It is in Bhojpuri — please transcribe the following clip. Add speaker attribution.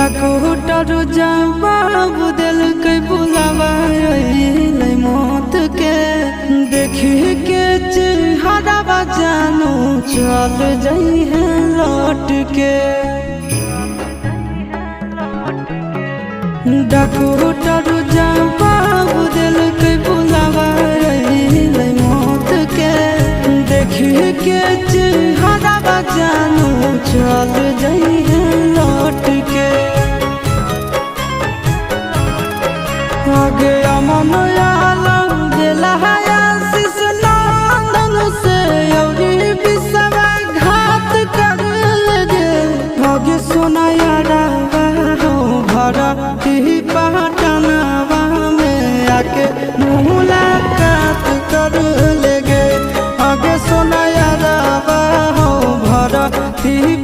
Speaker 1: डॉक्टर जवाब दिल के बुलावा मौत के देखी के चेहरा जानू चल जाई है लौट के। डॉक्टर जवाब दिल के बुलावा मौत के देखी के चेहरा जानू चल जाई है लौट के। आगे अमन आलम दिला आशीष नंदन से योगी विश्वासघात कर लगे। आगे सोना यारा हो भरा ही पटनावा में आके मुलाकात कर लेगे। आगे सोना यारा हो भरा ही